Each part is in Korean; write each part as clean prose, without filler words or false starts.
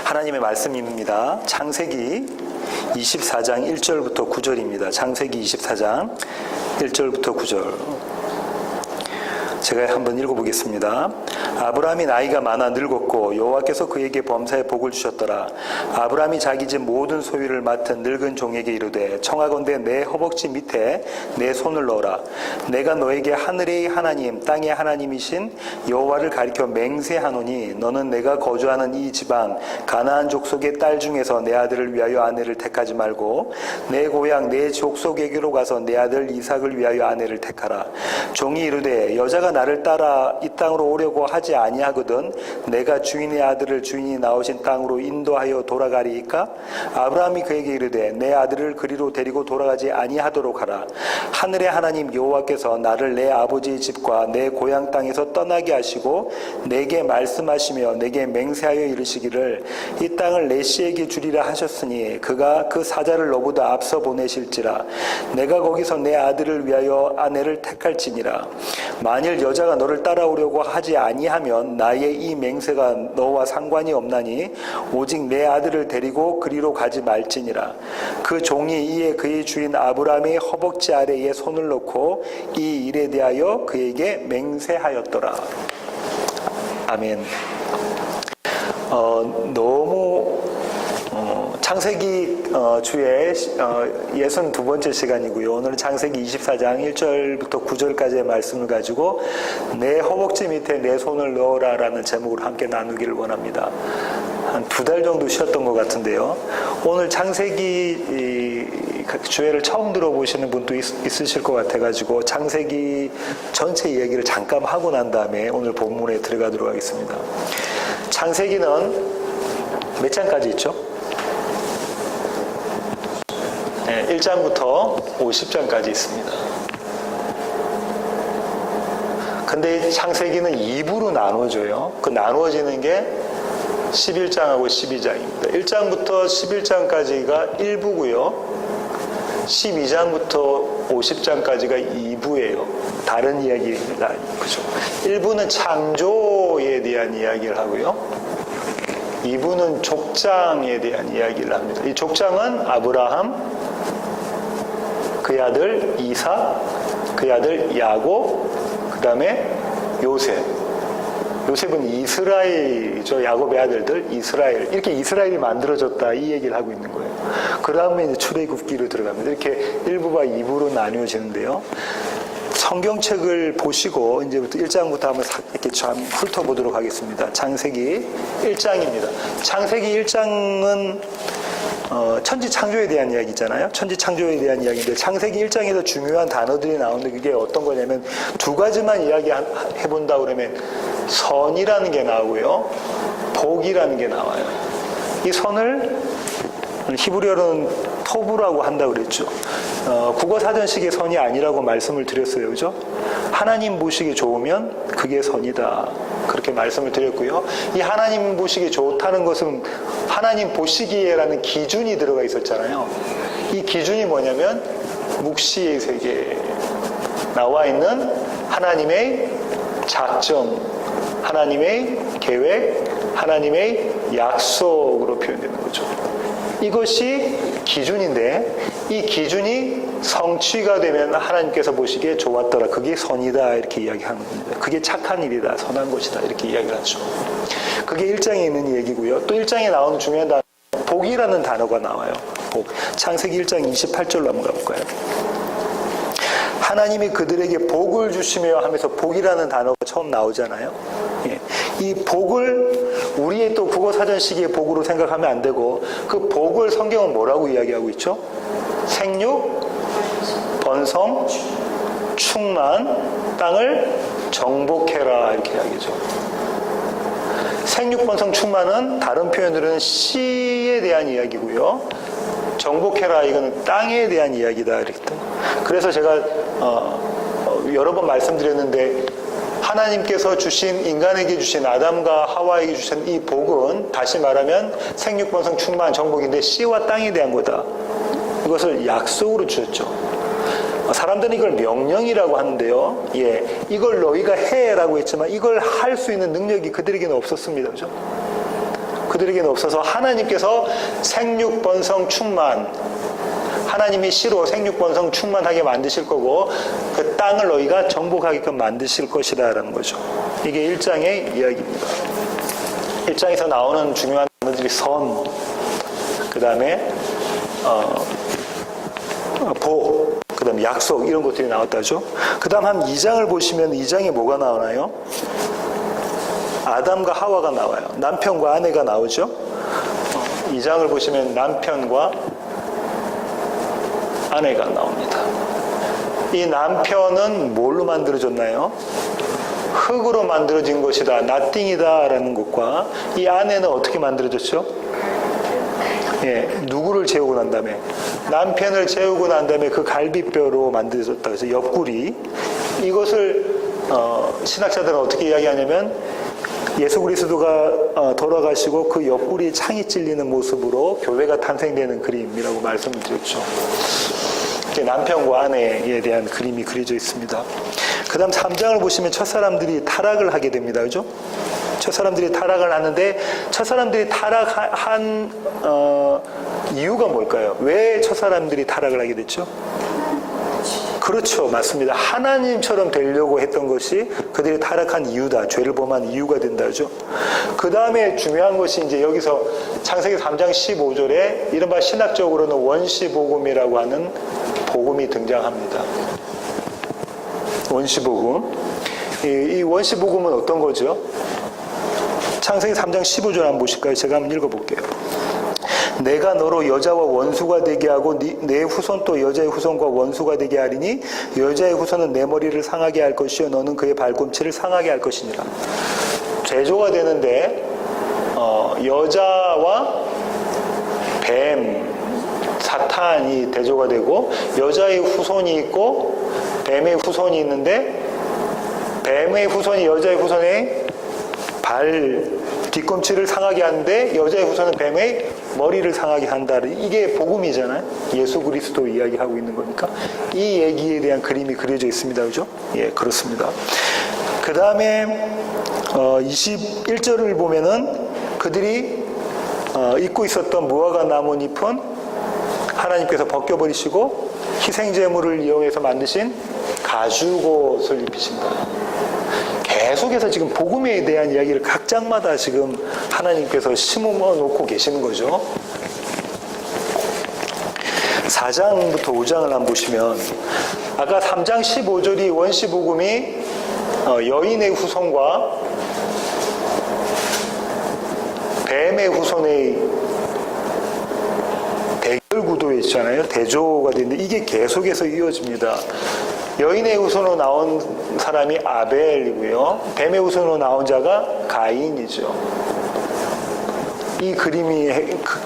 하나님의 말씀입니다. 창세기 24장 1절부터 9절입니다. 창세기 24장 1절부터 9절. 제가 한번 읽어보겠습니다. 아브라함이 나이가 많아 늙었고 여호와께서 그에게 범사에 복을 주셨더라. 아브라함이 자기 집 모든 소유를 맡은 늙은 종에게 이르되 청하건대 내 허벅지 밑에 내 손을 넣어라. 내가 너에게 하늘의 하나님 땅의 하나님이신 여호와를 가리켜 맹세하노니 너는 내가 거주하는 이 지방 가나안 족속의 딸 중에서 내 아들을 위하여 아내를 택하지 말고 내 고향 내 족속에게로 가서 내 아들 이삭을 위하여 아내를 택하라. 종이 이르되 여자가 나를 따라 이 땅으로 오려고 하지 아니하거든 내가 주인의 아들을 주인이 나오신 땅으로 인도하여 돌아가리이까? 아브라함이 그에게 이르되 내 아들을 그리로 데리고 돌아가지 아니하도록 하라. 하늘의 하나님 여호와께서 나를 내 아버지의 집과 내 고향 땅에서 떠나게 하시고 내게 말씀하시며 내게 맹세하여 이르시기를 이 땅을 내 씨에게 주리라 하셨으니 그가 그 사자를 너보다 앞서 보내실지라. 내가 거기서 내 아들을 위하여 아내를 택할지니라. 만일 여자가 너를 따라오려고 하지 아니하면 나의 이 맹세가 너와 상관이 없나니 오직 내 아들을 데리고 그리로 가지 말지니라. 그 종이 이에 그의 주인 아브라함의 허벅지 아래에 손을 넣고 이 일에 대하여 그에게 맹세하였더라. 아멘. 너무 창세기 주에 62번째 시간이고요. 오늘은 창세기 24장 1절부터 9절까지의 말씀을 가지고 내 허벅지 밑에 내 손을 넣어라 라는 제목으로 함께 나누기를 원합니다. 한 2달 정도 쉬었던 것 같은데요. 오늘 창세기 주회를 처음 들어보시는 분도 있으실 것 같아가지고 창세기 전체 이야기를 잠깐 하고 난 다음에 오늘 본문에 들어가도록 하겠습니다. 창세기는 몇 장까지 있죠? 네, 1장부터 50장까지 있습니다. 근데 창세기는 2부로 나누어져요. 그 나누어지는 게 11장하고 12장입니다. 1장부터 11장까지가 1부고요. 12장부터 50장까지가 2부예요. 다른 이야기가 아니죠. 1부는 창조에 대한 이야기를 하고요. 2부는 족장에 대한 이야기를 합니다. 이 족장은 아브라함, 그의 아들 이삭, 그의 아들 야곱, 그 다음에 요셉. 요셉은 이스라엘이죠. 야곱의 아들들 이스라엘. 이렇게 이스라엘이 만들어졌다 이 얘기를 하고 있는 거예요. 그 다음에 이제 출애굽기로 들어갑니다. 이렇게 1부와 2부로 나뉘어지는데요. 성경책을 보시고 이제부터 1장부터 한번 이렇게 좀 훑어보도록 하겠습니다. 창세기 1장입니다. 창세기 1장은 천지 창조에 대한 이야기잖아요. 천지 창조에 대한 이야기인데 창세기 1장에서 중요한 단어들이 나오는데 그게 어떤 거냐면 두 가지만 이야기해본다 그러면 선이라는 게 나오고요. 복이라는 게 나와요. 이 선을 히브리어로는 토부라고 한다고 그랬죠. 국어사전식의 선이 아니라고 말씀을 드렸어요. 그죠? 하나님 보시기 좋으면 그게 선이다. 그렇게 말씀을 드렸고요. 이 하나님 보시기 좋다는 것은 하나님 보시기에라는 기준이 들어가 있었잖아요. 이 기준이 뭐냐면 묵시의 세계에 나와 있는 하나님의 작정, 하나님의 계획, 하나님의 약속으로 표현되는 거죠. 이것이 기준인데 이 기준이 성취가 되면 하나님께서 보시기에 좋았더라. 그게 선이다 이렇게 이야기하는 겁니다. 그게 착한 일이다. 선한 것이다. 이렇게 이야기를 하죠. 그게 1장에 있는 얘기고요. 또 1장에 나오는 중요한 단어 복이라는 단어가 나와요. 복. 창세기 1장 28절로 한번 가볼까요? 하나님이 그들에게 복을 주시며 하면서 복이라는 단어가 처음 나오잖아요. 예. 이 복을 우리의 또 국어사전식의 복으로 생각하면 안 되고 그 복을 성경은 뭐라고 이야기하고 있죠? 생육, 번성, 충만, 땅을 정복해라 이렇게 이야기죠. 생육, 번성, 충만은 다른 표현으로는 씨에 대한 이야기고요. 정복해라 이거는 땅에 대한 이야기다 이렇게. 그래서 제가 여러 번 말씀드렸는데 하나님께서 주신 인간에게 주신 아담과 하와에게 주신 이 복은 다시 말하면 생육, 번성, 충만, 정복인데 씨와 땅에 대한 거다. 이것을 약속으로 주셨죠. 사람들은 이걸 명령이라고 하는데요. 예, 이걸 너희가 해라고 했지만 이걸 할 수 있는 능력이 그들에게는 없었습니다. 그죠? 그들에게는 없어서 하나님께서 생육번성 충만, 하나님이 씨로 생육번성 충만하게 만드실 거고 그 땅을 너희가 정복하게끔 만드실 것이다 라는 거죠. 이게 1장의 이야기입니다. 1장에서 나오는 중요한 단어들이 선, 그 다음에 복, 그 다음에 약속, 이런 것들이 나왔다죠. 그 다음 한 2장을 보시면 2장에 뭐가 나오나요? 아담과 하와가 나와요. 남편과 아내가 나오죠. 2장을 보시면 남편과 아내가 나옵니다. 이 남편은 뭘로 만들어졌나요? 흙으로 만들어진 것이다, 나띵이다 라는 것과, 이 아내는 어떻게 만들어졌죠? 예, 누구를 재우고 난 다음에, 남편을 재우고 난 다음에 그 갈비뼈로 만들어졌다. 그래서 옆구리. 이것을 신학자들은 어떻게 이야기하냐면, 예수 그리스도가 돌아가시고 그 옆구리에 창이 찔리는 모습으로 교회가 탄생되는 그림이라고 말씀을 드렸죠. 남편과 아내에 대한 그림이 그려져 있습니다. 그 다음 3장을 보시면 첫사람들이 타락을 하게 됩니다. 그죠? 첫사람들이 타락을 하는데, 첫사람들이 타락한 이유가 뭘까요? 왜 첫사람들이 타락을 하게 됐죠? 그렇죠. 맞습니다. 하나님처럼 되려고 했던 것이 그들이 타락한 이유다. 죄를 범한 이유가 된다죠. 그 다음에 중요한 것이 이제 여기서 창세기 3장 15절에 이른바 신학적으로는 원시복음이라고 하는 복음이 등장합니다. 원시복음. 이 원시복음은 어떤 거죠? 창세기 3장 15절 한번 보실까요? 제가 한번 읽어볼게요. 내가 너로 여자와 원수가 되게 하고 내 후손 또 여자의 후손과 원수가 되게 하리니 여자의 후손은 내 머리를 상하게 할 것이요 너는 그의 발꿈치를 상하게 할 것이니라. 제조가 되는데 여자와 뱀, 사탄이 대조가 되고 여자의 후손이 있고 뱀의 후손이 있는데 뱀의 후손이 여자의 후손의 뒤꿈치를 상하게 하는데 여자의 후손은 뱀의 머리를 상하게 한다. 이게 복음이잖아요. 예수 그리스도 이야기하고 있는 거니까. 이 얘기에 대한 그림이 그려져 있습니다. 그죠? 예, 그렇습니다. 그 다음에 21절을 보면은 그들이 입고 있었던 무화과 나뭇잎은 하나님께서 벗겨버리시고 희생제물을 이용해서 만드신 가죽옷을 입히신다. 계속해서 지금 복음에 대한 이야기를 각 장마다 지금 하나님께서 심어 놓고 계시는 거죠. 4장부터 5장을 한번 보시면 아까 3장 15절이 원시복음이 여인의 후손과 뱀의 후손의 대결 구도에 있잖아요. 대조가 되는데 이게 계속해서 이어집니다. 여인의 후손으로 나온 사람이 아벨이고요. 뱀의 후손으로 나온 자가 가인이죠. 이 그림이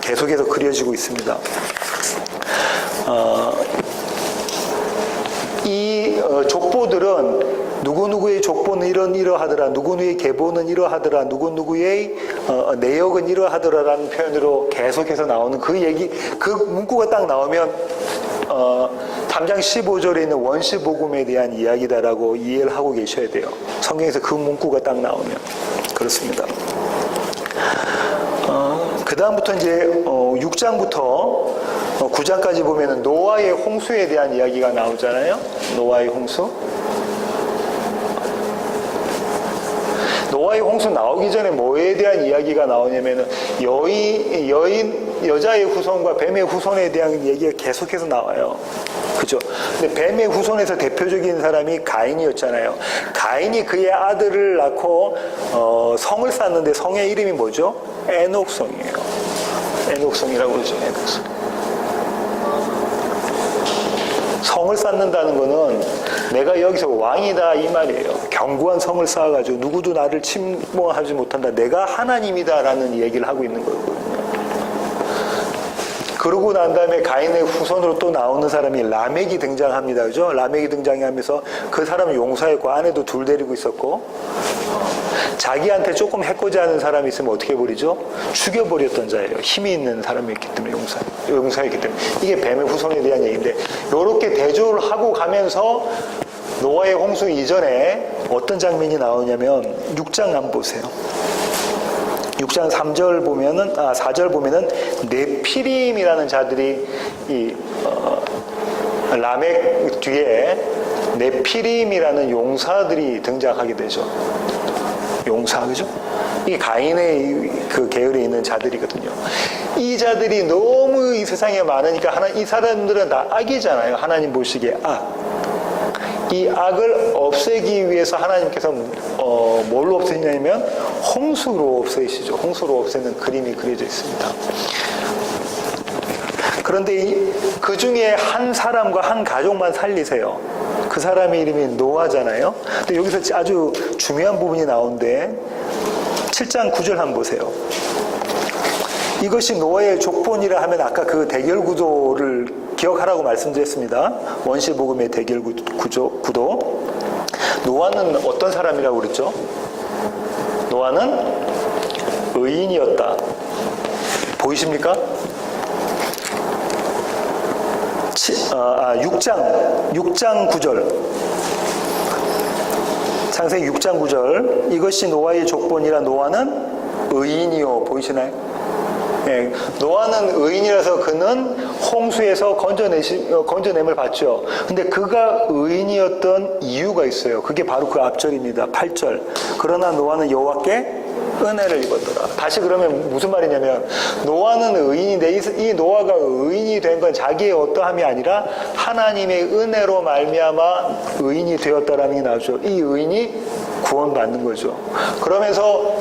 계속해서 그려지고 있습니다. 이 족보들은 누구누구의 족보는 이러하더라, 누구누구의 계보는 이러하더라, 누구누구의 내역은 이러하더라라는 표현으로 계속해서 나오는 그 얘기, 그 문구가 딱 나오면 3장 15절에 있는 원시복음에 대한 이야기다라고 이해를 하고 계셔야 돼요. 성경에서 그 문구가 딱 나오면. 그렇습니다. 그 다음부터 이제 6장부터 9장까지 보면은 노아의 홍수에 대한 이야기가 나오잖아요. 노아의 홍수. 노아의 홍수 나오기 전에 뭐에 대한 이야기가 나오냐면은 여자의 후손과 뱀의 후손에 대한 얘기가 계속해서 나와요. 그죠? 근데 뱀의 후손에서 대표적인 사람이 가인이었잖아요. 가인이 그의 아들을 낳고 성을 쌓는데 성의 이름이 뭐죠? 에녹성이에요. 에녹성이라고 그러죠. 에녹성. 성을 쌓는다는 거는 내가 여기서 왕이다 이 말이에요. 견고한 성을 쌓아가지고 누구도 나를 침범하지 못한다. 내가 하나님이다라는 얘기를 하고 있는 거거든요. 그러고 난 다음에 가인의 후손으로 또 나오는 사람이 라멕이 등장합니다. 그죠? 라멕이 등장하면서 그 사람은 용사였고 아내도 둘 데리고 있었고 자기한테 조금 해코지 하는 사람이 있으면 어떻게 버리죠? 죽여버렸던 자예요. 힘이 있는 사람이었기 때문에 용사였기 때문에. 이게 뱀의 후손에 대한 얘기인데 이렇게 대조를 하고 가면서 노아의 홍수 이전에 어떤 장면이 나오냐면 6장 한번 보세요. 6장 3절 보면은 4절 보면은 네피림이라는 자들이 이 라멕 뒤에 네피림이라는 용사들이 등장하게 되죠. 용사, 그죠? 이 가인의 그 계열에 있는 자들이거든요. 이 자들이 너무 이 세상에 많으니까 이 사람들은 다 악이잖아요. 하나님 보시기에 악. 이 악을 없애기 위해서 하나님께서 뭘로 없애냐면 홍수로 없애시죠. 홍수로 없애는 그림이 그려져 있습니다. 그런데 그 중에 한 사람과 한 가족만 살리세요. 그 사람의 이름이 노아잖아요. 근데 여기서 아주 중요한 부분이 나오는데 7장 9절 한번 보세요. 이것이 노아의 족본이라 하면 아까 그 대결 구도를 기억하라고 말씀드렸습니다. 원시복음의 대결 구도. 노아는 어떤 사람이라고 그랬죠? 노아는 의인이었다. 보이십니까? 6장 9절. 창세기 6장 9절. 이것이 노아의 족본이라 의인은 의인이요. 보이시나요? 예, 노아는 의인이라서 그는 홍수에서 건져냄을 받죠. 근데 그가 의인이었던 이유가 있어요. 그게 바로 그 앞절입니다. 8절. 그러나 노아는 여호와께 은혜를 입었더라. 다시 그러면 무슨 말이냐면 노아는 의인인데 이 노아가 의인이 된 건 자기의 어떠함이 아니라 하나님의 은혜로 말미암아 의인이 되었다라는 게 나오죠. 이 의인이 구원받는 거죠. 그러면서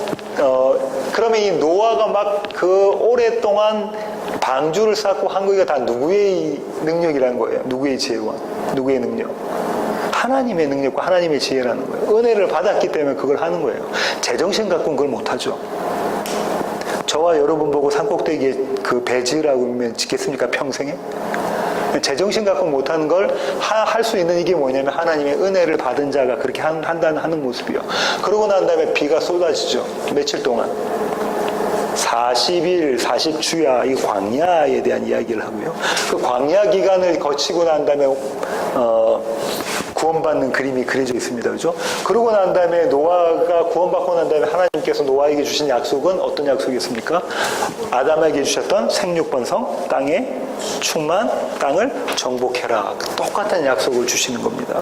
그러면 이 노아가 막 그 오랫동안 방주를 쌓고 한 거가 다 누구의 능력이라는 거예요. 누구의 지혜와 누구의 능력? 하나님의 능력과 하나님의 지혜라는 거예요. 은혜를 받았기 때문에 그걸 하는 거예요. 제정신 갖고는 그걸 못하죠. 저와 여러분 보고 산꼭대기에 그 배 지으라고 하면 짓겠습니까? 평생에? 제정신 갖고 못하는 걸 할 수 있는 이게 뭐냐면 하나님의 은혜를 받은 자가 그렇게 하는 모습이요. 그러고 난 다음에 비가 쏟아지죠. 며칠 동안. 40일, 40주야, 이 광야에 대한 이야기를 하고요. 그 광야 기간을 거치고 난 다음에, 구원받는 그림이 그려져 있습니다. 그죠? 그러고 난 다음에 노아가 구원받고 난 다음에 하나님께서 노아에게 주신 약속은 어떤 약속이었습니까? 아담에게 주셨던 생육번성, 땅에 충만, 땅을 정복해라. 똑같은 약속을 주시는 겁니다.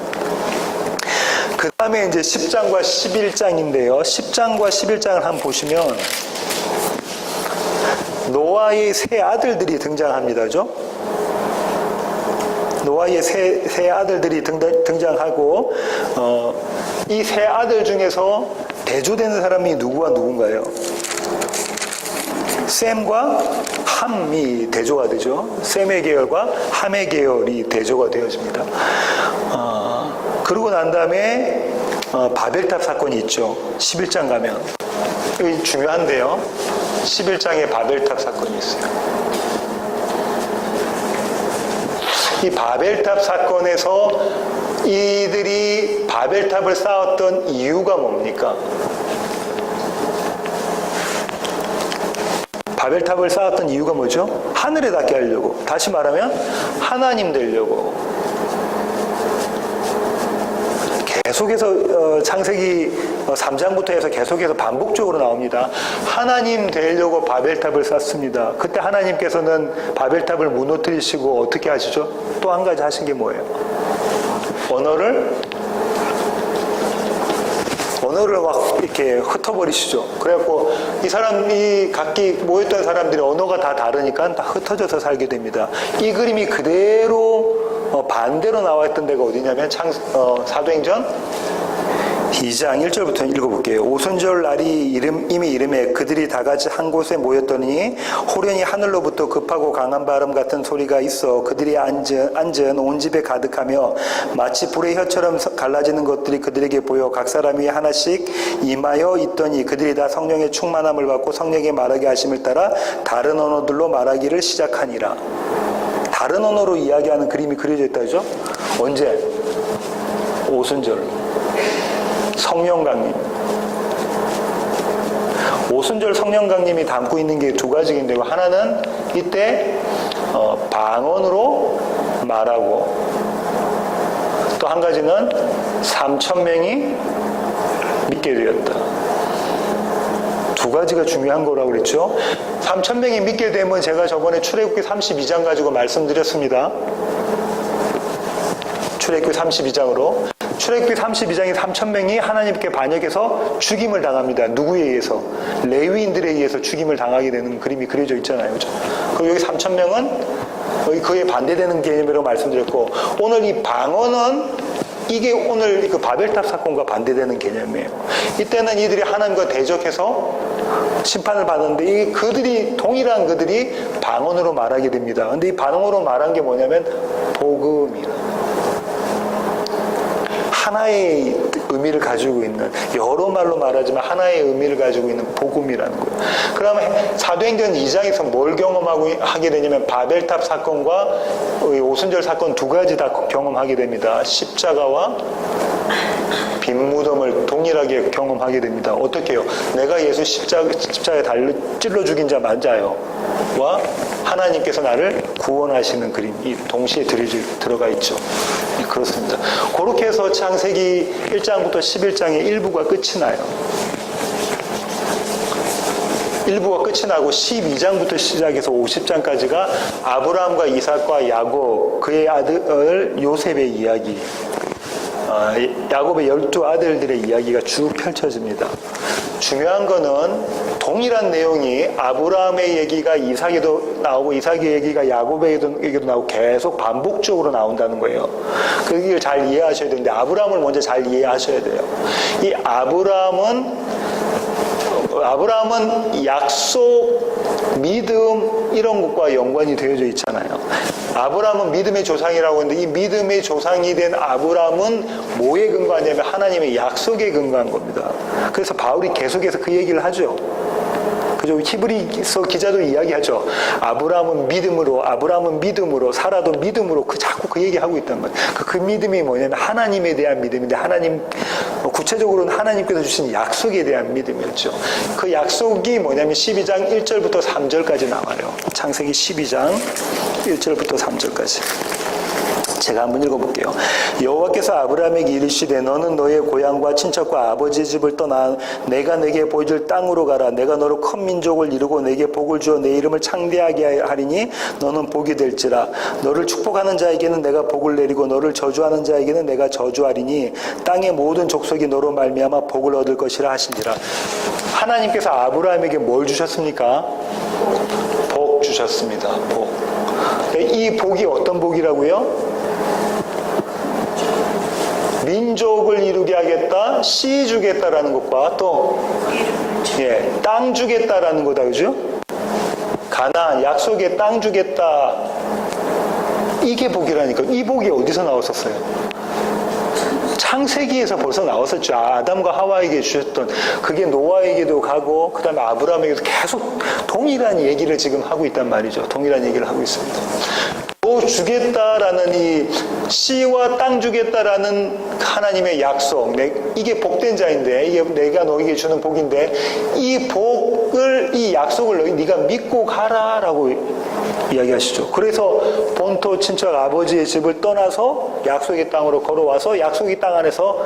그 다음에 이제 10장과 11장인데요. 10장과 11장을 한번 보시면 노아의 세 아들들이 등장합니다. 그죠? 노아의 세 아들들이 등장하고 이 세 아들 중에서 대조되는 사람이 누구와 누군가요? 셈과 함이 대조가 되죠. 셈의 계열과 함의 계열이 대조가 되어집니다. 그러고 난 다음에 바벨탑 사건이 있죠. 11장 가면. 이게 중요한데요. 11장에 바벨탑 사건이 있어요. 이 바벨탑 사건에서 이들이 바벨탑을 쌓았던 이유가 뭡니까? 바벨탑을 쌓았던 이유가 뭐죠? 하늘에 닿게 하려고. 다시 말하면 하나님 되려고. 계속해서 창세기 3장부터 해서 계속해서 반복적으로 나옵니다. 하나님 되려고 바벨탑을 쌓습니다. 그때 하나님께서는 바벨탑을 무너뜨리시고 어떻게 하시죠? 또 한 가지 하신 게 뭐예요? 언어를 막 이렇게 흩어버리시죠. 그래갖고 이 각기 모였던 사람들이 언어가 다 다르니까 다 흩어져서 살게 됩니다. 이 그림이 그대로 반대로 나와 있던 데가 어디냐면 사도행전 2장 1절부터 읽어볼게요. 오순절 날이 이미 이름에 그들이 다 같이 한 곳에 모였더니 호련히 하늘로부터 급하고 강한 바람 같은 소리가 있어 그들이 앉은 온 집에 가득하며 마치 불의 혀처럼 갈라지는 것들이 그들에게 보여 각 사람이 하나씩 임하여 있더니 그들이 다 성령의 충만함을 받고 성령의 말하게 하심을 따라 다른 언어들로 말하기를 시작하니라. 다른 언어로 이야기하는 그림이 그려져 있다, 그죠? 언제? 오순절. 성령 강림. 오순절 성령 강림이 담고 있는 게 두 가지가 있는데 하나는 이때 방언으로 말하고 또 한 가지는 3,000명이 믿게 되었다. 두 가지가 중요한 거라고 그랬죠. 3,000명이 믿게 되면 제가 저번에 출애굽기 32장 가지고 말씀드렸습니다. 출애굽기 32장으로. 출애굽기 32장에 3,000명이 하나님께 반역해서 죽임을 당합니다. 누구에 의해서? 레위인들에 의해서 죽임을 당하게 되는 그림이 그려져 있잖아요. 그죠? 그리고 여기 3,000명은 그에 반대되는 개념이라고 말씀드렸고, 오늘 이 방언은 이게 오늘 그 바벨탑 사건과 반대되는 개념이에요. 이때는 이들이 하나님과 대적해서 심판을 받았는데, 이 그들이, 동일한 그들이 방언으로 말하게 됩니다. 근데 이 방언으로 말한 게 뭐냐면, 복음이라. 하나의 의미를 가지고 있는, 여러 말로 말하지만 하나의 의미를 가지고 있는 복음이라는 거예요. 그러면 사도행전 2장에서 뭘 하게 되냐면 바벨탑 사건과 오순절 사건 두 가지 다 경험하게 됩니다. 십자가와 빈 무덤을 동일하게 경험하게 됩니다. 어떻게 해요? 내가 예수 십자가에 찔러 죽인 자 맞아요. 와 하나님께서 나를 구원하시는 그림이 동시에 들어가 있죠. 그렇습니다. 그렇게 해서 창세기 1장부터 11장의 일부가 끝이 나요. 일부가 끝이 나고 12장부터 시작해서 50장까지가 아브라함과 이삭과 야곱, 그의 아들 요셉의 이야기, 야곱의 12아들들의 이야기가 쭉 펼쳐집니다. 중요한 거는 동일한 내용이 아브라함의 얘기가 이삭에도 나오고, 이삭의 얘기가 야곱의 얘기도 나오고 계속 반복적으로 나온다는 거예요. 그 얘기를 잘 이해하셔야 되는데, 아브라함을 먼저 잘 이해하셔야 돼요. 이 아브라함은 약속, 믿음 이런 것과 연관이 되어져 있잖아요. 아브라함은 믿음의 조상이라고 하는데, 이 믿음의 조상이 된 아브라함은 뭐에 근거하냐면 하나님의 약속에 근거한 겁니다. 그래서 바울이 계속해서 그 얘기를 하죠. 그죠? 히브리서 기자도 이야기하죠. 아브라함은 믿음으로, 사라도 믿음으로, 자꾸 그 얘기하고 있단 말이에요. 그 믿음이 뭐냐면 하나님에 대한 믿음인데, 구체적으로는 하나님께서 주신 약속에 대한 믿음이었죠. 그 약속이 뭐냐면 12장 1절부터 3절까지 나와요. 창세기 12장 1절부터 3절까지. 제가 한번 읽어볼게요. 여호와께서 아브라함에게 이르시되 너는 너의 고향과 친척과 아버지의 집을 떠나 내가 내게 보여줄 땅으로 가라. 내가 너로 큰 민족을 이루고 내게 복을 주어 내 이름을 창대하게 하리니 너는 복이 될지라. 너를 축복하는 자에게는 내가 복을 내리고 너를 저주하는 자에게는 내가 저주하리니 땅의 모든 족속이 너로 말미암아 복을 얻을 것이라 하시니라. 하나님께서 아브라함에게 뭘 주셨습니까? 복 주셨습니다. 복. 이 복이 어떤 복이라고요? 민족을 이루게 하겠다, 씨 주겠다라는 것과 또 땅 주겠다라는 거다, 그죠? 가나안, 약속의 땅 주겠다. 이게 복이라니까. 이 복이 어디서 나왔었어요? 창세기에서 벌써 나왔었죠. 아담과 하와에게 주셨던, 그게 노아에게도 가고 그 다음에 아브라함에게도 계속 동일한 얘기를 지금 하고 있단 말이죠. 동일한 얘기를 하고 있습니다. 또 주겠다라는 이 씨와 땅 주겠다라는 하나님의 약속, 이게 복된 자인데, 이게 내가 너에게 주는 복인데, 이 복을, 이 약속을 네가 믿고 가라라고 이야기하시죠. 그래서 본토 친척 아버지의 집을 떠나서 약속의 땅으로 걸어와서 약속의 땅 안에서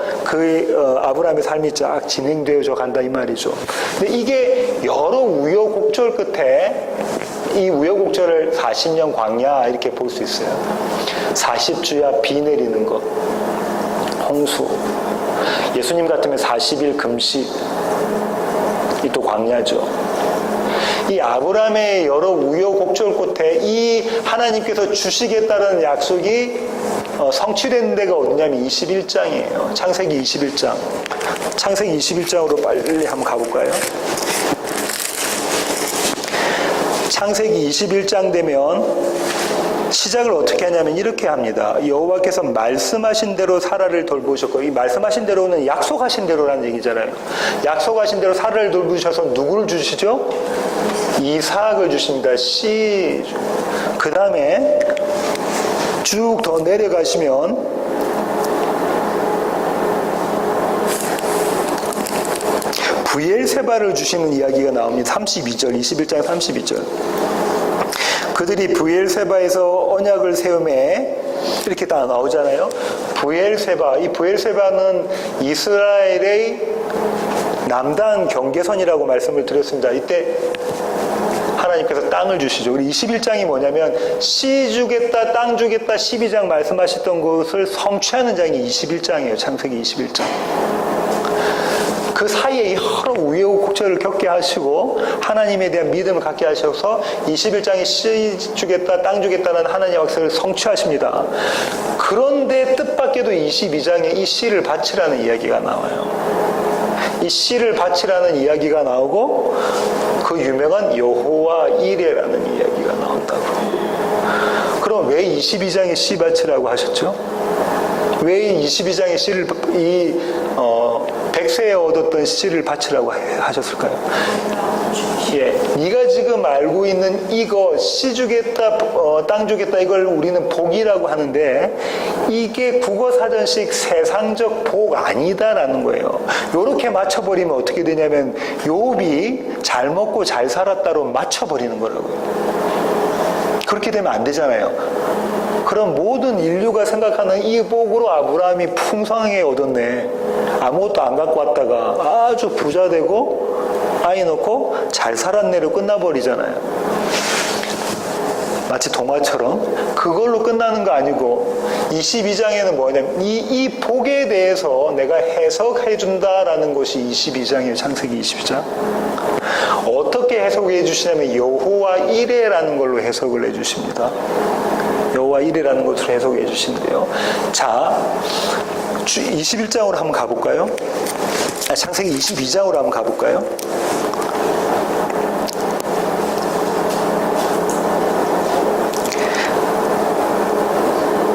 아브라함의 삶이 쫙 진행되어져 간다 이 말이죠. 근데 이게 여러 우여곡절 끝에 이 우여곡절을 40년 광야 이렇게 볼 수 있어요. 40주야 비 내리는 것, 홍수, 예수님 같으면 40일 금식, 이 또 광야죠. 이 아브라함의 여러 우여곡절 끝에 이 하나님께서 주시겠다는 약속이 성취된 데가 어디냐면 21장이에요. 창세기 21장. 창세기 21장으로 빨리 한번 가볼까요? 창세기 21장 되면 시작을 어떻게 하냐면 이렇게 합니다. 여호와께서 말씀하신 대로 사라를 돌보셨고, 이 말씀하신 대로는 약속하신 대로라는 얘기잖아요. 약속하신 대로 사라를 돌보셔서 누구를 주시죠? 이삭을 주십니다. 씨. 그 다음에 쭉 더 내려가시면 브엘세바를 주시는 이야기가 나옵니다. 32절, 21장 32절. 그들이 브엘세바에서 언약을 세우매 이렇게 다 나오잖아요. 브엘세바, 이 브엘세바는 이스라엘의 남단 경계선이라고 말씀을 드렸습니다. 이때 하나님께서 땅을 주시죠. 우리 21장이 뭐냐면 씨 주겠다, 땅 주겠다 12장 말씀하셨던 것을 성취하는 장이 21장이에요. 창세기 21장. 그 사이에 여러 우여곡절을 겪게 하시고 하나님에 대한 믿음을 갖게 하셔서 21장에 씨 주겠다, 땅 주겠다는 하나님의 약속을 성취하십니다. 그런데 뜻밖에도 22장에 이 씨를 바치라는 이야기가 나와요. 이 씨를 바치라는 이야기가 나오고 그 유명한 여호와 이레라는 이야기가 나온다고. 그럼 왜 22장에 씨 바치라고 하셨죠? 왜 22장에 씨를 백세에 얻었던 씨를 바치라고 하셨을까요? 예, 네가 지금 알고 있는 이거 씨 주겠다, 땅 주겠다 이걸 우리는 복이라고 하는데 이게 국어사전식 세상적 복 아니다라는 거예요. 요렇게 맞춰버리면 어떻게 되냐면 욥이 잘 먹고 잘 살았다로 맞춰버리는 거라고요. 그렇게 되면 안 되잖아요. 그럼 모든 인류가 생각하는 이 복으로 아브라함이 풍성하게 얻었네. 아무것도 안 갖고 왔다가 아주 부자 되고 아이 놓고 잘 살았네로 끝나버리잖아요. 마치 동화처럼 그걸로 끝나는 거 아니고 22장에는 뭐냐면 이 복에 대해서 내가 해석해 준다라는 것이 22장이에요. 창세기 22장. 어떻게 해석해 주시냐면 여호와 이레라는 걸로 해석을 해 주십니다. 여호와 이레라는 것으로 해석해 주시는데요. 자, 21장으로 한번 가볼까요? 창세기 22장으로 한번 가볼까요?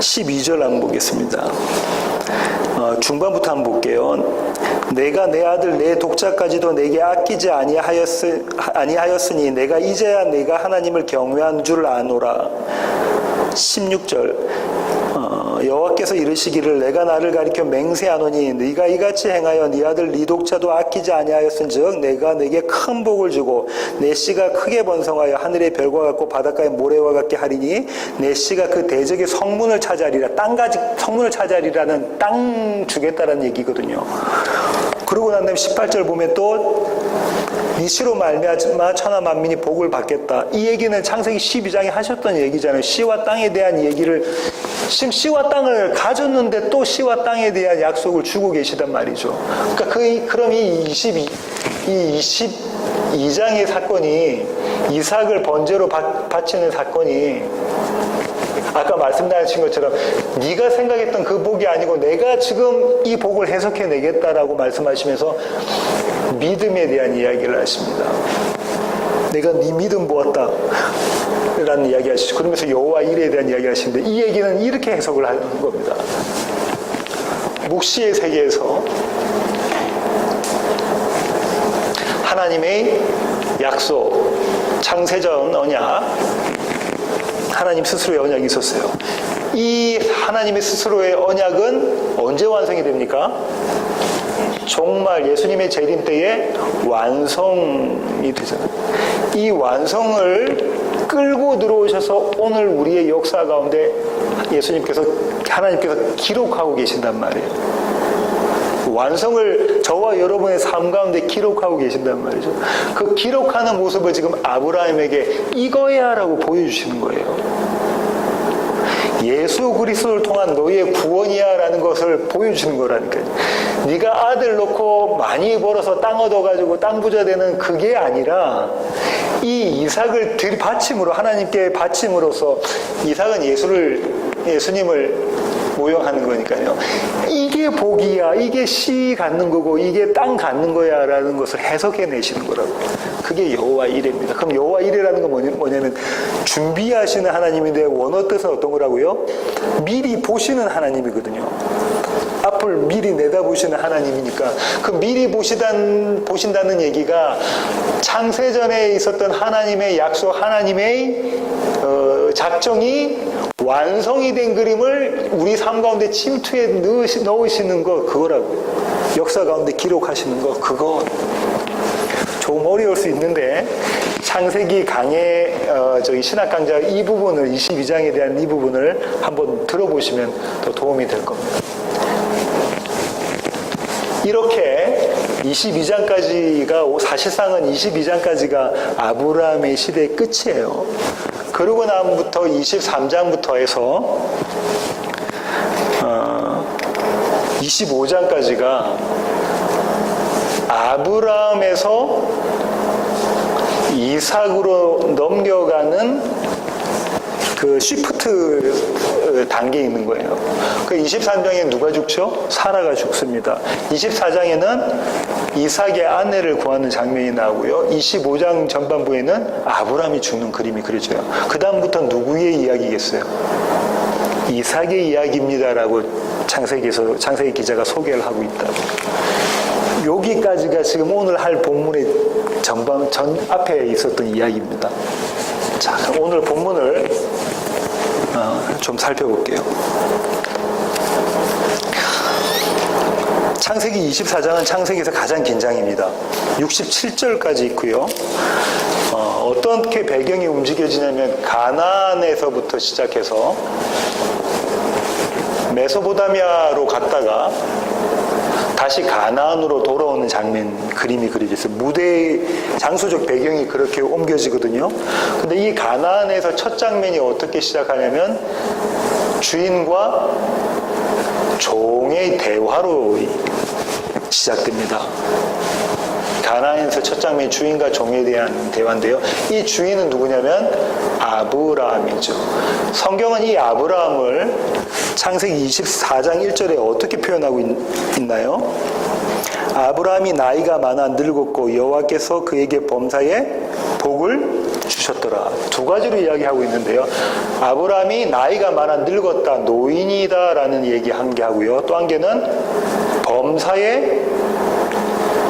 (12절) 한번 보겠습니다. 중반부터 한번 볼게요. 내가 내 아들 내 독자까지도 내게 아끼지 아니하였으니 내가 이제야 내가 하나님을 경외한 줄 아노라. 16절 여호와께서 이르시기를 내가 나를 가리켜 맹세하노니 네가 이같이 행하여 네 아들 네 독자도 아끼지 아니하였은즉 내가 내게 큰 복을 주고 내 씨가 크게 번성하여 하늘의 별과 같고 바닷가의 모래와 같게 하리니 내 씨가 그 대적의 성문을 차지하리라. 땅가지 성문을 차지하리라는 땅 주겠다라는 얘기거든요. 그러고 난 다음에 18절 보면 또 네 씨로 말미암아 천하 만민이 복을 받겠다. 이 얘기는 창세기 12장에 하셨던 얘기잖아요. 씨와 땅에 대한 얘기를 지금 씨와 땅을 가졌는데 또 씨와 땅에 대한 약속을 주고 계시단 말이죠. 그러니까 그럼 이 22장의 사건이 이삭을 번제로 바치는 사건이 아까 말씀하신 것처럼 네가 생각했던 그 복이 아니고 내가 지금 이 복을 해석해 내겠다라고 말씀하시면서 믿음에 대한 이야기를 하십니다. 내가 네 믿음 보았다 라는 이야기 하시죠. 그러면서 여호와 이레에 대한 이야기 하시는데 이 얘기는 이렇게 해석을 하는 겁니다. 묵시의 세계에서 하나님의 약속, 창세전 언약, 하나님 스스로의 언약이 있었어요. 이 하나님의 스스로의 언약은 언제 완성이 됩니까? 정말 예수님의 재림 때에 완성이 되잖아요. 이 완성을 끌고 들어오셔서 오늘 우리의 역사 가운데 하나님께서 기록하고 계신단 말이에요. 완성을 저와 여러분의 삶 가운데 기록하고 계신단 말이죠. 그 기록하는 모습을 지금 아브라함에게 이거야 라고 보여주시는 거예요. 예수 그리스도를 통한 너희의 구원이야 라는 것을 보여주시는 거라니까요. 네가 아들 놓고 많이 벌어서 땅 얻어가지고 땅 부자 되는 그게 아니라 이 이삭을 바침으로 하나님께 바침으로써 이삭은 예수님을 모형하는 거니까요. 이게 복이야, 이게 씨 갖는 거고 이게 땅 갖는 거야 라는 것을 해석해 내시는 거라고. 그게 여호와 이레입니다. 그럼 여호와 이레라는 건 뭐냐면 준비하시는 하나님인데 원어 뜻은 어떤 거라고요? 미리 보시는 하나님이거든요. 앞을 미리 내다보시는 하나님이니까 그 미리 보신다는 얘기가 창세전에 있었던 하나님의 약속, 하나님의 작정이 완성이 된 그림을 우리 삶 가운데 침투에 넣으시는 거 그거라고요. 역사 가운데 기록하시는 거 그거. 조금 어려울 수 있는데 창세기 강의 신학 강좌 이 부분을 22장에 대한 이 부분을 한번 들어보시면 더 도움이 될 겁니다. 이렇게 22장까지가 사실상은 22장까지가 아브라함의 시대의 끝이에요. 그러고 나부터 23장부터 해서 25장까지가 아브라함에서 이삭으로 넘겨가는 그 쉬프트 단계에 있는 거예요. 그 23장에 누가 죽죠? 사라가 죽습니다. 24장에는 이삭의 아내를 구하는 장면이 나오고요. 25장 전반부에는 아브라함이 죽는 그림이 그려져요. 그 다음부터 누구의 이야기겠어요? 이삭의 이야기입니다라고 창세기 기자가 소개를 하고 있다고. 여기까지가 지금 오늘 할 본문의 전 앞에 있었던 이야기입니다. 자, 오늘 본문을 좀 살펴볼게요. 창세기 24장은 창세기에서 가장 긴 장입니다. 67절까지 있고요. 어떻게 배경이 움직여지냐면 가나안에서부터 시작해서 메소포타미아로 갔다가 다시 가나안으로 돌아오는 장면, 그림이 그려져 있어요. 무대 장소적 배경이 그렇게 옮겨지거든요. 근데 이 가나안에서 첫 장면이 어떻게 시작하냐면 주인과 종의 대화로 시작됩니다. 가나안에서 첫 장면이 주인과 종에 대한 대화인데요. 이 주인은 누구냐면 아브라함이죠. 성경은 이 아브라함을 창세기 24장 1절에 어떻게 표현하고 있나요? 아브라함이 나이가 많아 늙었고 여호와께서 그에게 범사에 복을 주셨더라. 두 가지로 이야기하고 있는데요. 아브라함이 나이가 많아 늙었다, 노인이다 라는 얘기 한 개 하고요. 또 한 개는 범사에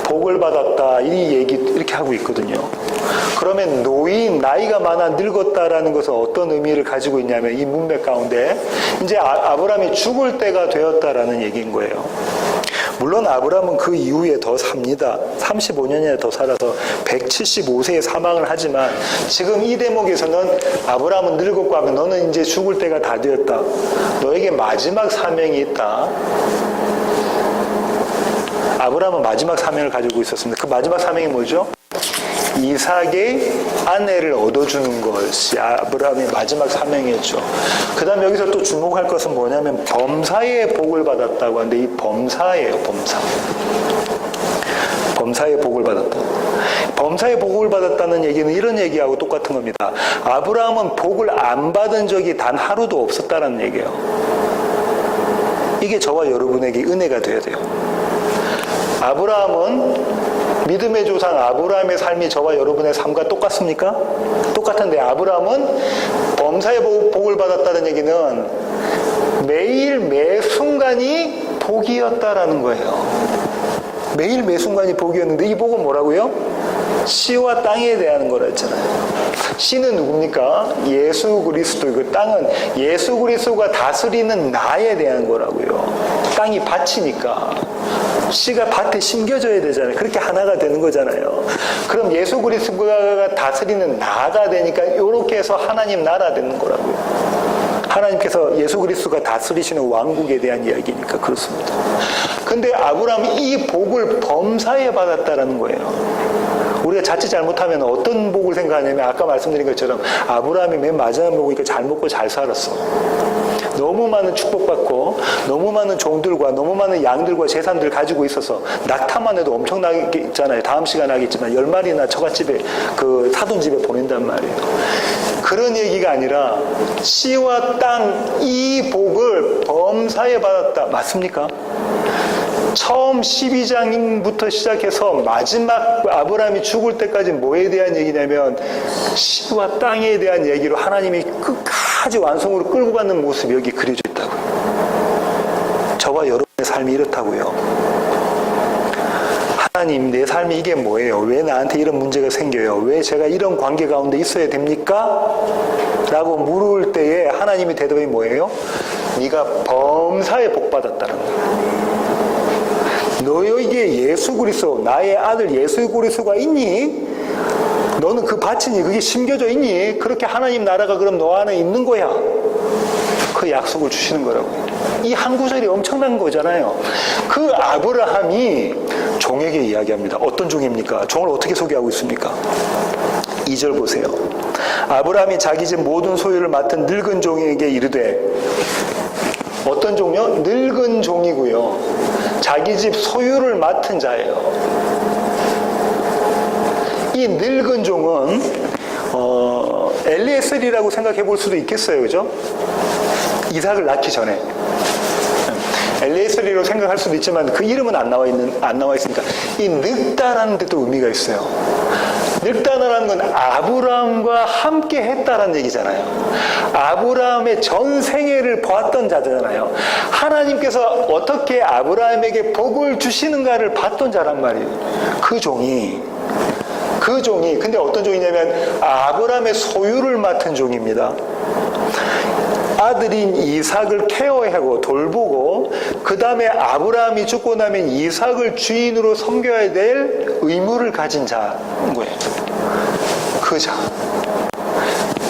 복을 받았다, 이 얘기 이렇게 하고 있거든요. 그러면 노인, 나이가 많아 늙었다라는 것은 어떤 의미를 가지고 있냐면 이 문맥 가운데 이제 아브라함이 죽을 때가 되었다라는 얘기인 거예요. 물론 아브라함은 그 이후에 더 삽니다. 35년이나 더 살아서 175세에 사망을 하지만 지금 이 대목에서는 아브라함은 늙었고 하면 너는 이제 죽을 때가 다 되었다. 너에게 마지막 사명이 있다. 아브라함은 마지막 사명을 가지고 있었습니다. 그 마지막 사명이 뭐죠? 이삭의 아내를 얻어주는 것이 아브라함의 마지막 사명이었죠. 그 다음에 여기서 또 주목할 것은 뭐냐면 범사의 복을 받았다고 하는데 이 범사예요. 범사의 복을 받았다. 범사의 복을 받았다는 얘기는 이런 얘기하고 똑같은 겁니다. 아브라함은 복을 안 받은 적이 단 하루도 없었다는 얘기예요. 이게 저와 여러분에게 은혜가 되어야 돼요. 아브라함은 믿음의 조상 아브라함의 삶이 저와 여러분의 삶과 똑같습니까? 똑같은데 아브라함은 범사의 복을 받았다는 얘기는 매일 매 순간이 복이었다라는 거예요. 매일 매 순간이 복이었는데 이 복은 뭐라고요? 씨와 땅에 대한 거라 했잖아요. 씨는 누굽니까? 예수 그리스도. 그 땅은 예수 그리스도가 다스리는 나에 대한 거라고요. 땅이 밭이니까 씨가 밭에 심겨져야 되잖아요. 그렇게 하나가 되는 거잖아요. 그럼 예수 그리스도가 다스리는 나가 되니까 이렇게 해서 하나님 나라 되는 거라고요. 하나님께서 예수 그리스도가 다스리시는 왕국에 대한 이야기니까 그렇습니다. 근데 아브라함이 이 복을 범사에 받았다라는 거예요. 우리가 자칫 잘못하면 어떤 복을 생각하냐면 아까 말씀드린 것처럼 아브라함이 맨 마지막 복이니까 잘 먹고 잘 살았어. 너무 많은 축복받고 너무 많은 종들과 너무 많은 양들과 재산들 가지고 있어서 낙타만 해도 엄청나게 있잖아요. 다음 시간에 하겠지만 10마리나 처갓집에 그 사돈집에 보낸단 말이에요. 그런 얘기가 아니라 씨와 땅 이 복을 범사에 받았다. 맞습니까? 처음 12장부터 시작해서 마지막 아브라함이 죽을 때까지 뭐에 대한 얘기냐면 씨와 땅에 대한 얘기로 하나님이 끝까지 완성으로 끌고 가는 모습이 여기 그려져 있다고요. 저와 여러분의 삶이 이렇다고요. 하나님, 내 삶이 이게 뭐예요? 왜 나한테 이런 문제가 생겨요? 왜 제가 이런 관계 가운데 있어야 됩니까? 라고 물을 때에 하나님의 대답이 뭐예요? 네가 범사에 복 받았다는 거예요. 너에게 예수 그리스도, 나의 아들 예수 그리스도가 있니? 너는 그 밭이니? 그게 심겨져 있니? 그렇게 하나님 나라가 그럼 너 안에 있는 거야. 그 약속을 주시는 거라고요. 이 한 구절이 엄청난 거잖아요. 그 아브라함이 종에게 이야기합니다. 어떤 종입니까? 종을 어떻게 소개하고 있습니까? 2절 보세요. 아브라함이 자기 집 모든 소유를 맡은 늙은 종에게 이르되, 어떤 종요? 늙은 종이고요. 자기 집 소유를 맡은 자예요. 이 늙은 종은 엘리에셀이라고 생각해 볼 수도 있겠어요. 그죠? 이삭을 낳기 전에. 엘리에셀이라고 생각할 수도 있지만 그 이름은 안 나와 있으니까 이 늙다라는 데도 의미가 있어요. 늙다라는 건 아브라함과 함께 했다라는 얘기잖아요. 아브라함의 전 생애를 보았던 자잖아요. 하나님께서 어떻게 아브라함에게 복을 주시는가를 봤던 자란 말이에요. 그 종이 근데 어떤 종이냐면 아브라함의 소유를 맡은 종입니다. 아들인 이삭을 케어하고 돌보고 그 다음에 아브라함이 죽고 나면 이삭을 주인으로 섬겨야 될 의무를 가진 자인 거예요.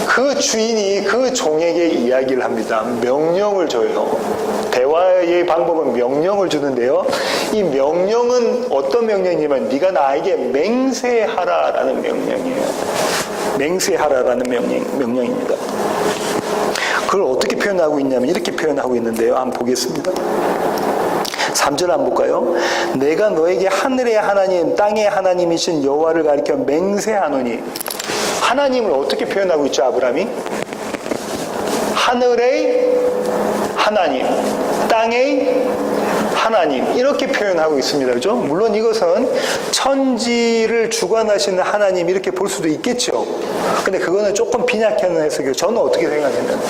그 주인이 그 종에게 이야기를 합니다. 명령을 줘요. 대화의 방법은 명령을 주는데요. 이 명령은 어떤 명령이냐면 네가 나에게 맹세하라라는 명령이에요. 맹세하라라는 명령입니다. 그걸 어떻게 표현하고 있냐면 이렇게 표현하고 있는데요. 한번 보겠습니다. 3절 한번 볼까요? 내가 너에게 하늘의 하나님 땅의 하나님이신 여호와를 가리켜 맹세하노니. 하나님을 어떻게 표현하고 있죠? 아브라함이 하늘의 하나님, 땅의 하나님 이렇게 표현하고 있습니다. 그죠? 물론 이것은 천지를 주관하시는 하나님 이렇게 볼 수도 있겠죠. 근데 그거는 조금 빈약한 해석이에요. 저는 어떻게 생각하냐면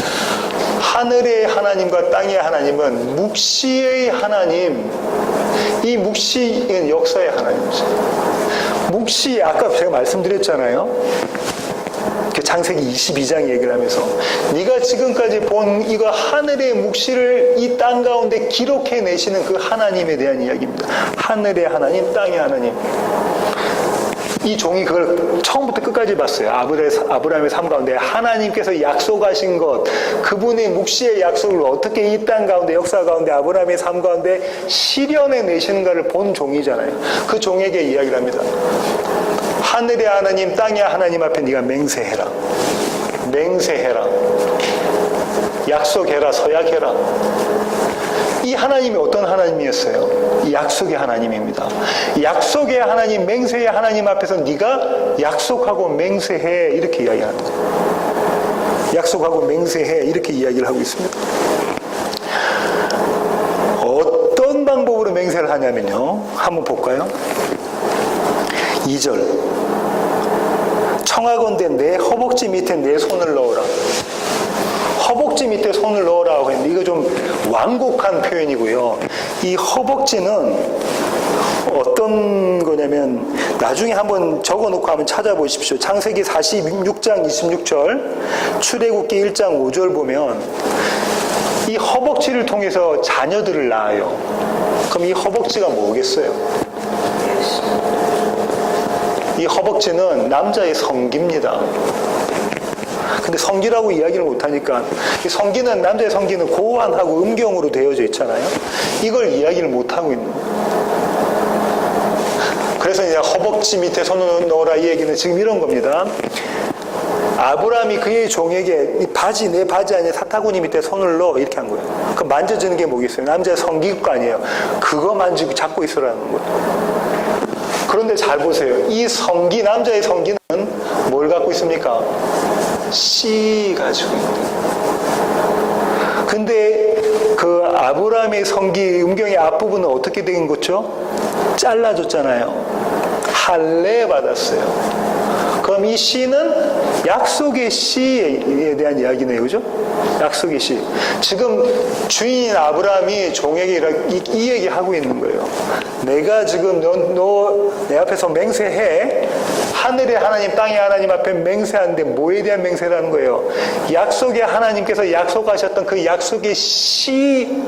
하늘의 하나님과 땅의 하나님은 묵시의 하나님, 이 묵시는 역사의 하나님이죠. 묵시, 아까 제가 말씀드렸잖아요. 창세기 22장 얘기를 하면서 네가 지금까지 본 이거 하늘의 묵시를 이 땅 가운데 기록해 내시는 그 하나님에 대한 이야기입니다. 하늘의 하나님, 땅의 하나님. 이 종이 그걸 처음부터 끝까지 봤어요. 아브라함의 삶 가운데 하나님께서 약속하신 것, 그분의 묵시의 약속을 어떻게 이 땅 가운데, 역사 가운데, 아브라함의 삶 가운데 실현해 내시는가를 본 종이잖아요. 그 종에게 이야기를 합니다. 하늘의 하나님, 땅의 하나님 앞에 네가 맹세해라. 약속해라, 서약해라. 이 하나님이 어떤 하나님이었어요? 이 약속의 하나님입니다. 약속의 하나님, 맹세의 하나님 앞에서 네가 약속하고 맹세해 이렇게 이야기하는 거예요. 약속하고 맹세해 이렇게 이야기를 하고 있습니다. 어떤 방법으로 맹세를 하냐면요. 한번 볼까요? 2절. 청하건대 내 허벅지 밑에 내 손을 넣어라. 허벅지 밑에 손을 넣으라고 했는데 이거 좀 완곡한 표현이고요. 이 허벅지는 어떤 거냐면 나중에 한번 적어놓고 한번 찾아보십시오. 창세기 46장 26절, 출애굽기 1장 5절 보면 이 허벅지를 통해서 자녀들을 낳아요. 그럼 이 허벅지가 뭐겠어요? 이 허벅지는 남자의 성기입니다. 근데 성기라고 이야기를 못하니까 이 성기는 남자의 성기는 고환하고 음경으로 되어져 있잖아요. 이걸 이야기를 못하고 있는 거예요. 그래서 이제 허벅지 밑에 손을 넣어라 이 얘기는 지금 이런 겁니다. 아브라함이 그의 종에게 내 바지 안에 사타구니 밑에 손을 넣어 이렇게 한 거예요. 그 만져주는 게 뭐겠어요? 남자의 성기가 아니에요. 그거 잡고 있으라는 거예요. 그런데 잘 보세요. 이 성기, 남자의 성기는 뭘 갖고 있습니까? 씨 가지고 있는. 근데 그 아브라함의 성기, 음경의 앞부분은 어떻게 된 거죠? 잘라줬잖아요. 할례 받았어요. 그럼 이 씨는 약속의 씨에 대한 이야기네요. 그죠? 약속의 씨. 지금 주인인 아브라함이 종에게 이 얘기하고 있는 거예요. 내가 지금 너 내 앞에서 맹세해. 하늘의 하나님, 땅의 하나님 앞에 맹세하는데 뭐에 대한 맹세라는 거예요? 약속의 하나님께서 약속하셨던 그 약속의 씨,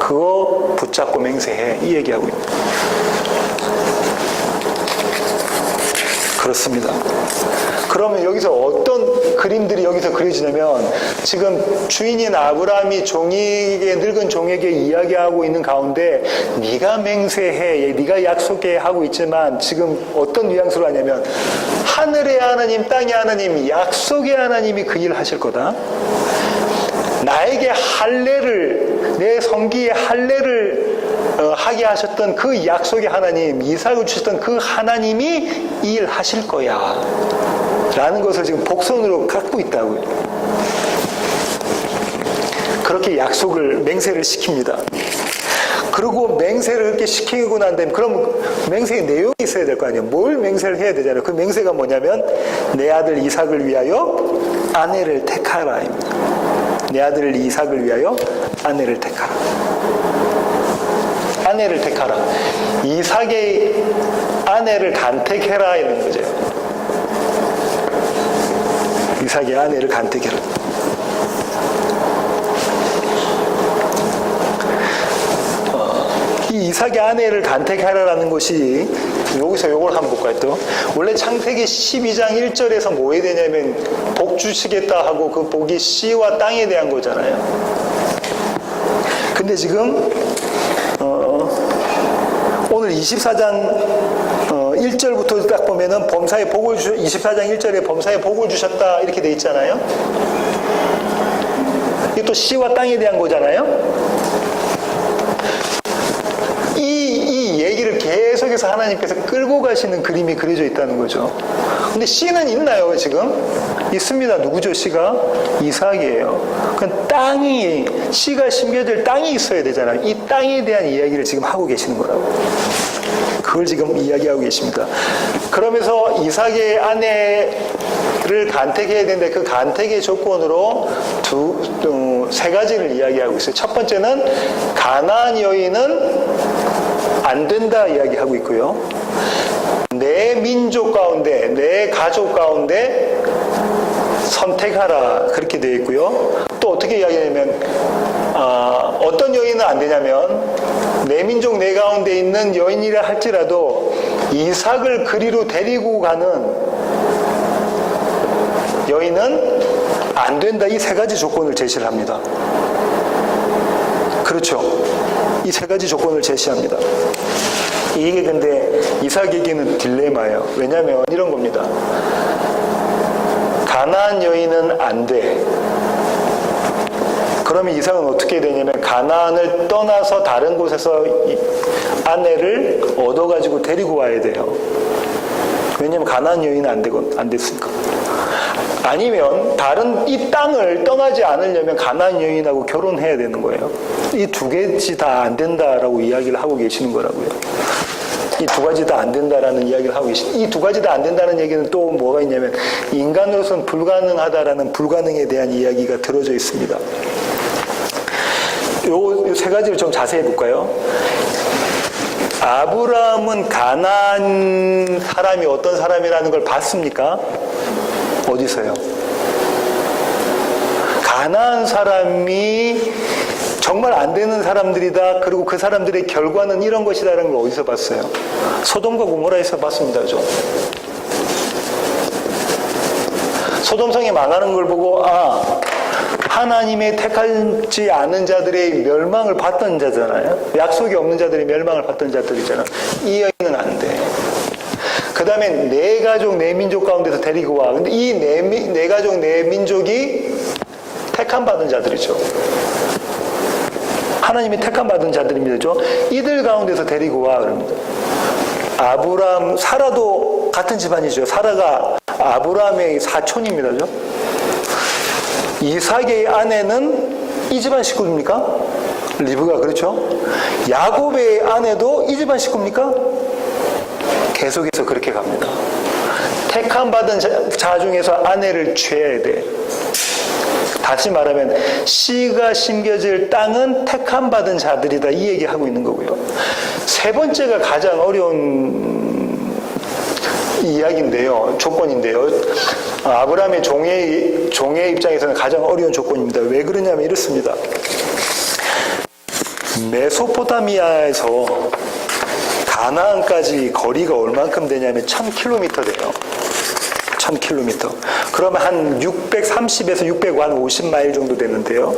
그거 붙잡고 맹세해. 이 얘기하고 있는 거예요. 그렇습니다. 그러면 여기서 어떤 그림들이 여기서 그려지냐면 지금 주인인 아브라함이 늙은 종에게 이야기하고 있는 가운데 네가 맹세해, 네가 약속해 하고 있지만 지금 어떤 뉘앙스로 하냐면 하늘의 하나님, 땅의 하나님, 약속의 하나님이 그 일을 하실 거다. 나에게 할례를, 내 성기에 할례를 하게 하셨던 그 약속의 하나님, 이삭을 주셨던 그 하나님이 이 일 하실 거야 라는 것을 지금 복선으로 갖고 있다고요. 그렇게 약속을, 맹세를 시킵니다. 그리고 맹세를 이렇게 시키고 난 다음에 그럼 맹세의 내용이 있어야 될 거 아니에요. 뭘 맹세를 해야 되잖아요. 그 맹세가 뭐냐면 내 아들 이삭을 위하여 아내를 택하라입니다. 내 아들 이삭을 위하여 아내를 택하라. 아내를 택하라. 이삭의 아내를 간택해라 이런 거죠. 이삭의 아내를 간택해라. 이 이삭의 아내를 간택하라라는 것이 여기서 요걸 한번 볼까요? 또 원래 창세기 12장 1절에서 뭐 해야 되냐면 복 주시겠다 하고 그 복이 씨와 땅에 대한 거잖아요. 근데 지금 오늘 24장 1절부터 딱 보면은 범사에 복을 24장 1절에 범사에 복을 주셨다 이렇게 돼 있잖아요. 이게 또 씨와 땅에 대한 거잖아요. 이 얘기를 계속해서 하나님께서 끌고 가시는 그림이 그려져 있다는 거죠. 근데 씨는 있나요, 지금? 있습니다. 누구죠, 씨가? 이삭이에요. 그건 땅이, 씨가 심겨질 땅이 있어야 되잖아요. 이 땅에 대한 이야기를 지금 하고 계시는 거라고. 그걸 지금 이야기하고 계십니다. 그러면서 이삭의 아내를 간택해야 되는데 그 간택의 조건으로 세 가지를 이야기하고 있어요. 첫 번째는 가나안 여인은 안 된다 이야기하고 있고요. 내 민족 가운데, 내 가족 가운데 선택하라 그렇게 되어 있고요. 또 어떻게 이야기하냐면 어떤 여인은 안 되냐면 내 민족 내 가운데 있는 여인이라 할지라도 이삭을 그리로 데리고 가는 여인은 안 된다. 이 세 가지 조건을 제시를 합니다. 그렇죠. 이 세 가지 조건을 제시합니다. 이게 근데 이삭에게는 딜레마예요. 왜냐하면 이런 겁니다. 가나안 여인은 안 돼. 그러면 이삭은 어떻게 되냐면 가나안을 떠나서 다른 곳에서 아내를 얻어가지고 데리고 와야 돼요. 왜냐하면 가나안 여인은 안 됐으니까. 아니면 다른 이 땅을 떠나지 않으려면 가나안 여인하고 결혼해야 되는 거예요. 이 두 가지 다 안 된다라고 이야기를 하고 계시는 거라고요. 이 두 가지 다 안 된다라는 이야기를 하고 계시는. 이 두 가지 다 안 된다는 얘기는 또 뭐가 있냐면 인간으로서는 불가능하다라는 불가능에 대한 이야기가 들어져 있습니다. 요 세 가지를 좀 자세히 볼까요? 아브라함은 가나안 사람이 어떤 사람이라는 걸 봤습니까? 어디서요? 가나안 사람이 정말 안 되는 사람들이다. 그리고 그 사람들의 결과는 이런 것이다라는 걸 어디서 봤어요? 소돔과 고모라에서 봤습니다. 그죠? 소돔성이 망하는 걸 보고 하나님의 택하지 않은 자들의 멸망을 받던 자잖아요. 약속이 없는 자들이 멸망을 받던 자들이잖아요. 이 여인은 안 돼. 그 다음에 내 가족, 내 민족 가운데서 데리고 와. 근데 이 내 가족, 내 민족이 택함받은 자들이죠. 하나님이 택함받은 자들입니다. 이들 가운데서 데리고 와. 그럽니다. 아브라함, 사라도 같은 집안이죠. 사라가 아브라함의 사촌입니다. 그죠? 이삭의 아내는 이 집안 식구입니까? 리브가 그렇죠? 야곱의 아내도 이 집안 식구입니까? 계속해서 그렇게 갑니다. 택함받은 자 중에서 아내를 취해야 돼. 다시 말하면 씨가 심겨질 땅은 택함받은 자들이다 이 얘기하고 있는 거고요. 세 번째가 가장 어려운 이야기인데요. 조건인데요. 아브라함의 종의 입장에서는 가장 어려운 조건입니다. 왜 그러냐면 이렇습니다. 메소포타미아에서 가나안까지 거리가 얼만큼 되냐면 1000km 돼요. 1000km. 그러면 한 630에서 650마일 정도 되는데요.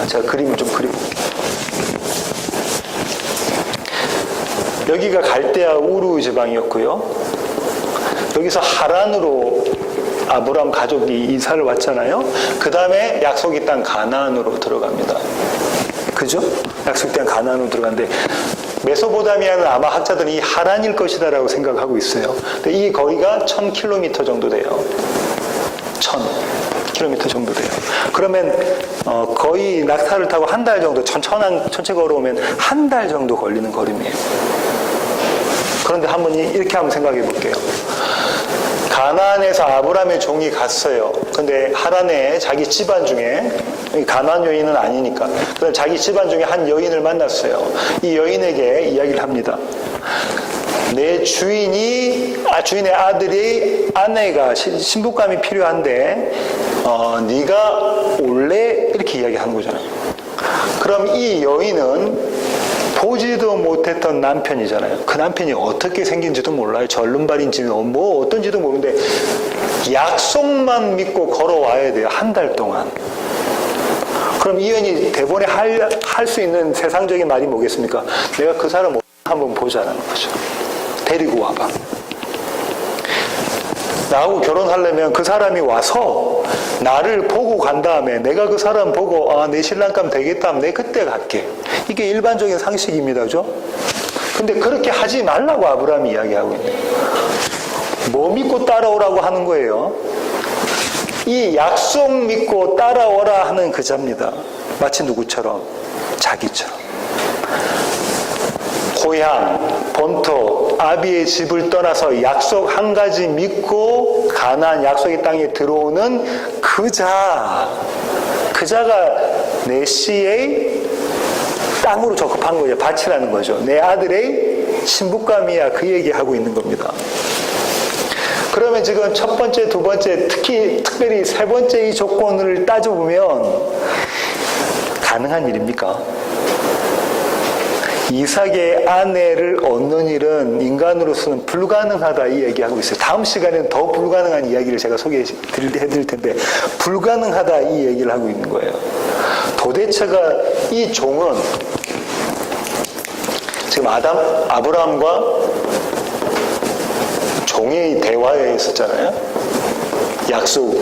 제가 그림을 좀 그려볼게요. 여기가 갈대아 우루 지방이었고요. 여기서 하란으로 아브람 가족이 이사를 왔잖아요. 그 다음에 약속의 땅 가나안으로 들어갑니다. 그죠? 약속의 땅 가나안으로 들어가는데 메소포타미아는 아마 학자들이 이 하란일 것이다라고 생각하고 있어요. 근데 이 거리가 1000km 정도 돼요. 1000km 정도 돼요. 그러면 거의 낙타를 타고 한 달 정도 천천히 걸어오면 한 달 정도 걸리는 거리네요. 그런데 이렇게 한번 생각해 볼게요. 가나안에서 아브라함의 종이 갔어요. 근데 하란에 자기 집안 중에, 가나안 여인은 아니니까, 그럼 자기 집안 중에 한 여인을 만났어요. 이 여인에게 이야기를 합니다. 내 주인의 아들이 아내가 신부감이 필요한데 네가 올래? 이렇게 이야기하는 거잖아요. 그럼 이 여인은 보지도 못했던 남편이잖아요. 그 남편이 어떻게 생긴지도 몰라요. 절름발인지는 뭐 어떤지도 모르는데 약속만 믿고 걸어와야 돼요. 한 달 동안. 그럼 이 여인이 대본에 할 수 있는 세상적인 말이 뭐겠습니까? 내가 그 사람 한번 보자는 거죠. 데리고 와봐. 나하고 결혼하려면 그 사람이 와서 나를 보고 간 다음에 내가 그 사람 보고 내 신랑감 되겠다 하면 내가 그때 갈게. 이게 일반적인 상식입니다. 그죠? 근데 그렇게 하지 말라고 아브라함이 이야기하고 있네요. 뭐 믿고 따라오라고 하는 거예요? 이 약속 믿고 따라오라 하는 그자입니다. 마치 누구처럼? 자기처럼. 고향, 본토, 아비의 집을 떠나서 약속 한 가지 믿고 가나안 약속의 땅에 들어오는 그자가 메시의 땅으로 적합한 거죠. 밭이라는 거죠. 내 아들의 신부감이야. 그 얘기하고 있는 겁니다. 그러면 지금 첫 번째, 두 번째, 특별히 세 번째 이 조건을 따져보면 가능한 일입니까? 이삭의 아내를 얻는 일은 인간으로서는 불가능하다 이 얘기하고 있어요. 다음 시간에는 더 불가능한 이야기를 제가 소개해드릴 텐데 불가능하다 이 얘기를 하고 있는 거예요. 도대체가 이 종은 지금 아브라함과 종의 대화에 있었잖아요. 약속,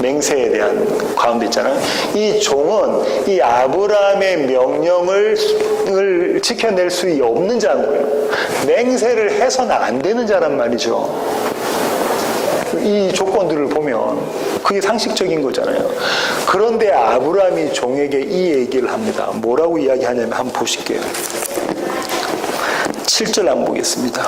맹세에 대한 가운데 있잖아요. 이 종은 이 아브라함의 명령을 지켜낼 수 없는 자인 거예요. 맹세를 해서는 안 되는 자란 말이죠. 이 조건들을 보면 그게 상식적인 거잖아요. 그런데 아브라함이 종에게 이 얘기를 합니다. 뭐라고 이야기하냐면 한번 보실게요. 7절 한번 보겠습니다.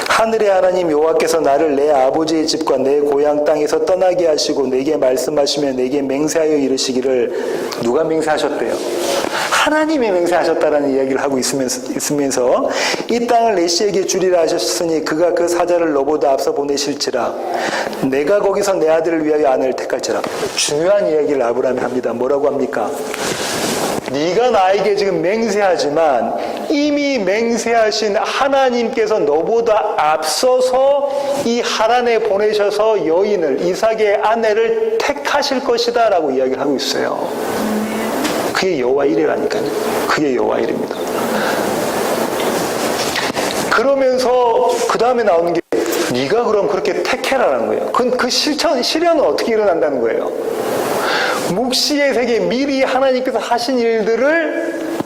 하늘의 하나님 여호와께서 나를 내 아버지의 집과 내 고향 땅에서 떠나게 하시고 내게 말씀하시며 내게 맹세하여 이르시기를. 누가 맹세하셨대요? 하나님이 맹세하셨다라는 이야기를 하고 있으면서 이 땅을 내 씨에게 주리라 하셨으니 그가 그 사자를 너보다 앞서 보내실지라. 내가 거기서 내 아들을 위하여 아내를 택할지라. 중요한 이야기를 아브라함이 합니다. 뭐라고 합니까? 네가 나에게 지금 맹세하지만 이미 맹세하신 하나님께서 너보다 앞서서 이 하란에 보내셔서 여인을, 이삭의 아내를 택하실 것이다 라고 이야기를 하고 있어요. 그게 여호와 일이라니까요. 그게 여호와 일입니다. 그러면서 그 다음에 나오는 게 네가 그럼 그렇게 택해라는 거예요. 그 실현은 어떻게 일어난다는 거예요? 묵시의 세계 미리 하나님께서 하신 일들을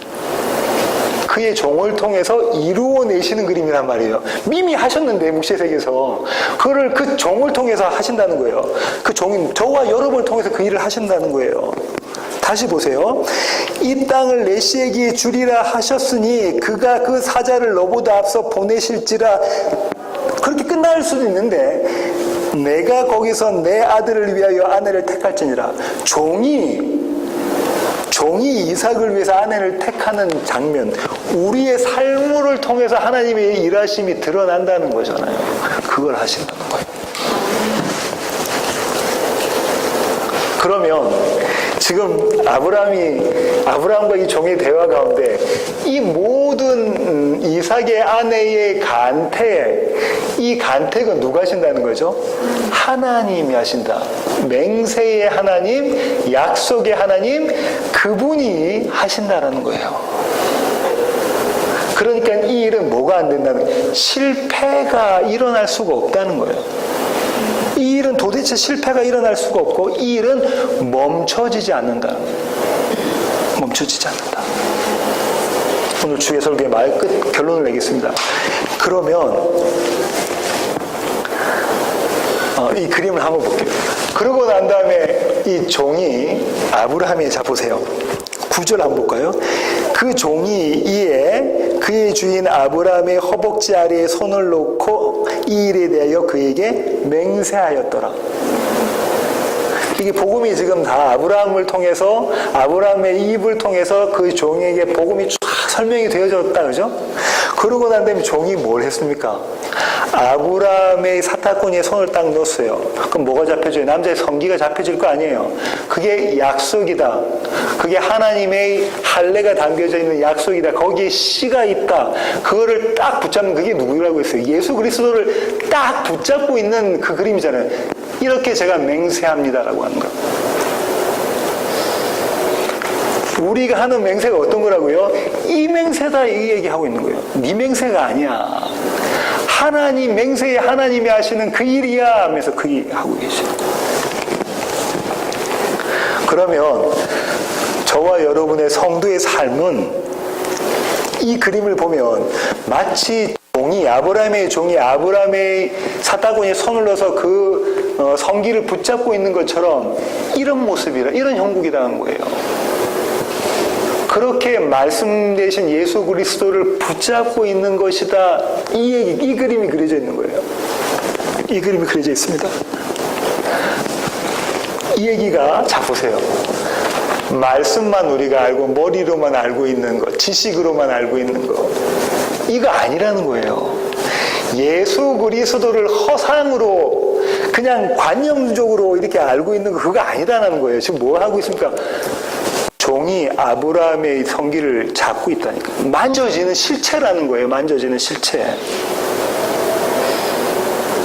그의 종을 통해서 이루어내시는 그림이란 말이에요. 이미 하셨는데 묵시의 세계에서 그거를 그 종을 통해서 하신다는 거예요. 그 종인 저와 여러분을 통해서 그 일을 하신다는 거예요. 다시 보세요. 이 땅을 내 씨에게 주리라 하셨으니 그가 그 사자를 너보다 앞서 보내실지라. 그렇게 끝날 수도 있는데 내가 거기서 내 아들을 위하여 아내를 택할지니라. 종이 이삭을 위해서 아내를 택하는 장면, 우리의 삶을 통해서 하나님의 일하심이 드러난다는 거잖아요. 그걸 하신다는 거예요. 그러면 지금 아브라함과 이 종의 대화 가운데 이 모든 이삭의 아내의 이 간택은 누가 하신다는 거죠? 하나님이 하신다. 맹세의 하나님, 약속의 하나님, 그분이 하신다라는 거예요. 그러니까 이 일은 뭐가 안 된다는 거예요? 실패가 일어날 수가 없다는 거예요. 이 일은 도대체 실패가 일어날 수가 없고 이 일은 멈춰지지 않는다. 멈춰지지 않는다. 오늘 주의 설교의 말 끝 결론을 내겠습니다. 그러면 이 그림을 한번 볼게요. 그러고 난 다음에 이 종이 아브라함이, 자 보세요. 9절 한번 볼까요? 그 종이 이에 그의 주인 아브라함의 허벅지 아래에 손을 놓고 이 일에 대하여 그에게 맹세하였더라. 이게 복음이 지금 다 아브라함을 통해서, 아브라함의 입을 통해서 그 종에게 복음이 쫙 설명이 되어졌다, 그죠? 그러고 난 다음에 종이 뭘 했습니까? 아브라함의 사타구니에 손을 딱 넣었어요. 그럼 뭐가 잡혀져요? 남자의 성기가 잡혀질 거 아니에요. 그게 약속이다. 그게 하나님의 할례가 담겨져 있는 약속이다. 거기에 씨가 있다. 그거를 딱 붙잡는, 그게 누구라고 했어요? 예수 그리스도를 딱 붙잡고 있는 그 그림이잖아요. 이렇게 제가 맹세합니다라고 하는 거예요. 우리가 하는 맹세가 어떤 거라고요? 이 맹세다, 이 얘기하고 있는 거예요. 네 맹세가 아니야. 하나님, 맹세에 하나님이 하시는 그 일이야 하면서 그 일 하고 계셔요. 그러면 저와 여러분의 성도의 삶은 이 그림을 보면 마치 아브라함의 종이 아브라함의 사타구니에 손을 넣어서 그 성기를 붙잡고 있는 것처럼 이런 모습이라, 이런 형국이라는 거예요. 그렇게 말씀되신 예수 그리스도를 붙잡고 있는 것이다. 이 그림이 그려져 있는 거예요. 이 그림이 그려져 있습니다. 이 얘기가, 자 보세요. 말씀만 우리가 알고 머리로만 알고 있는 것, 지식으로만 알고 있는 것, 이거 아니라는 거예요. 예수 그리스도를 허상으로 그냥 관념적으로 이렇게 알고 있는 거, 그거 아니라는 거예요. 지금 뭐 하고 있습니까? 종이 아브라함의 성기를 잡고 있다니까. 만져지는 실체라는 거예요. 만져지는 실체.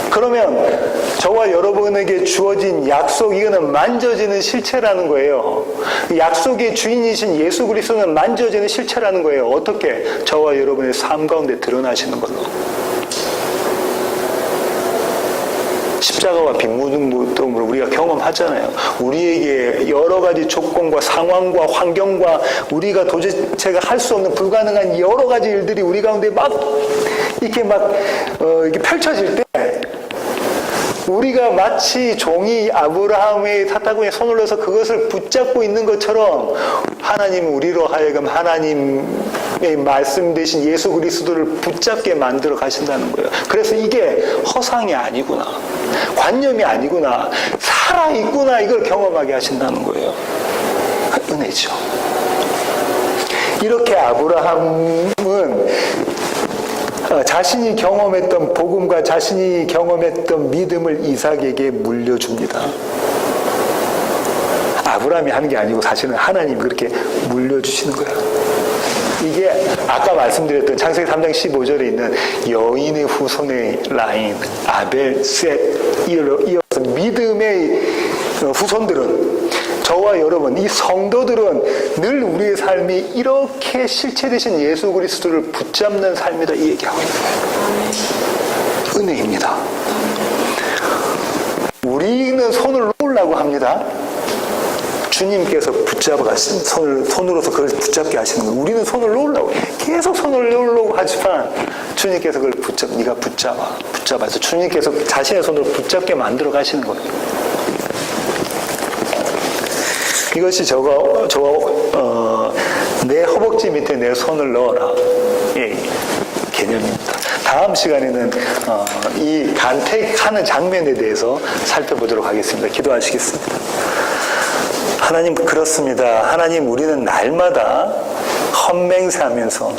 그러면 저와 여러분에게 주어진 약속, 이거는 만져지는 실체라는 거예요. 약속의 주인이신 예수 그리스도는 만져지는 실체라는 거예요. 어떻게? 저와 여러분의 삶 가운데 드러나시는 걸로. 십자가와 빈무등을 우리가 경험하잖아요. 우리에게 여러 가지 조건과 상황과 환경과 우리가 도대체가 할 수 없는 불가능한 여러 가지 일들이 우리 가운데 이렇게 펼쳐질 때 우리가 마치 종이 아브라함의 사타구니에 손을 넣어서 그것을 붙잡고 있는 것처럼 하나님은 우리로 하여금 하나님의 말씀 대신 예수 그리스도를 붙잡게 만들어 가신다는 거예요. 그래서 이게 허상이 아니구나, 관념이 아니구나, 살아있구나, 이걸 경험하게 하신다는 거예요. 은혜죠. 이렇게 아브라함은 자신이 경험했던 복음과 자신이 경험했던 믿음을 이삭에게 물려줍니다. 아브라함이 하는 게 아니고 사실은 하나님이 그렇게 물려주시는 거예요. 이게 아까 말씀드렸던 창세기 3장 15절에 있는 여인의 후손의 라인, 아벨, 셋, 이어서 믿음의 후손들은, 저와 여러분, 이 성도들은 늘 우리의 삶이 이렇게 실체되신 예수 그리스도를 붙잡는 삶이다, 이 얘기하고 있는 거예요. 은혜입니다. 우리는 손을 놓으려고 합니다. 주님께서 붙잡아 가신 손으로서 그걸 붙잡게 하시는 거예요. 우리는 손을 놓으려고, 계속 손을 놓으려고 하지만 주님께서 그걸 네가 붙잡아서 주님께서 자신의 손으로 붙잡게 만들어 가시는 거예요. 이것이 내 허벅지 밑에 내 손을 넣어라, 예, 개념입니다. 다음 시간에는 이 간택하는 장면에 대해서 살펴보도록 하겠습니다. 기도하시겠습니다. 하나님, 그렇습니다. 하나님, 우리는 날마다 헛맹세하면서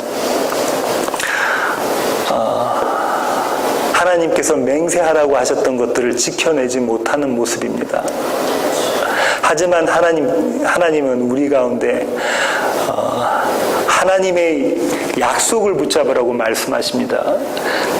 하나님께서 맹세하라고 하셨던 것들을 지켜내지 못하는 모습입니다. 하지만 하나님은 우리 가운데 하나님의 약속을 붙잡으라고 말씀하십니다.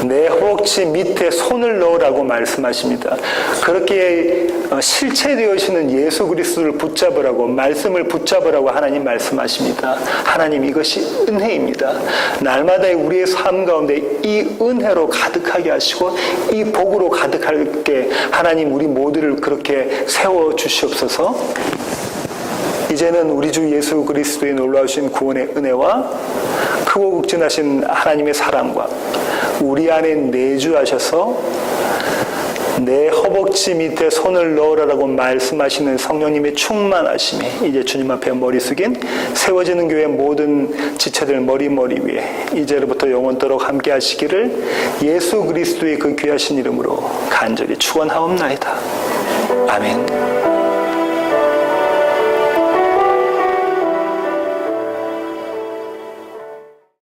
내 허벅지 밑에 손을 넣으라고 말씀하십니다. 그렇게 실체되어지는 예수 그리스도를 붙잡으라고, 말씀을 붙잡으라고 하나님 말씀하십니다. 하나님, 이것이 은혜입니다. 날마다의 우리의 삶 가운데 이 은혜로 가득하게 하시고 이 복으로 가득하게 하나님 우리 모두를 그렇게 세워 주시옵소서. 이제는 우리 주 예수 그리스도의 놀라우신 구원의 은혜와 크고 극진하신 하나님의 사랑과 우리 안에 내주하셔서 내 허벅지 밑에 손을 넣으라고 말씀하시는 성령님의 충만하심이 이제 주님 앞에 머리 숙인 세워지는 교회 모든 지체들 머리 위에 이제로부터 영원토록 함께 하시기를 예수 그리스도의 그 귀하신 이름으로 간절히 축원하옵나이다. 아멘.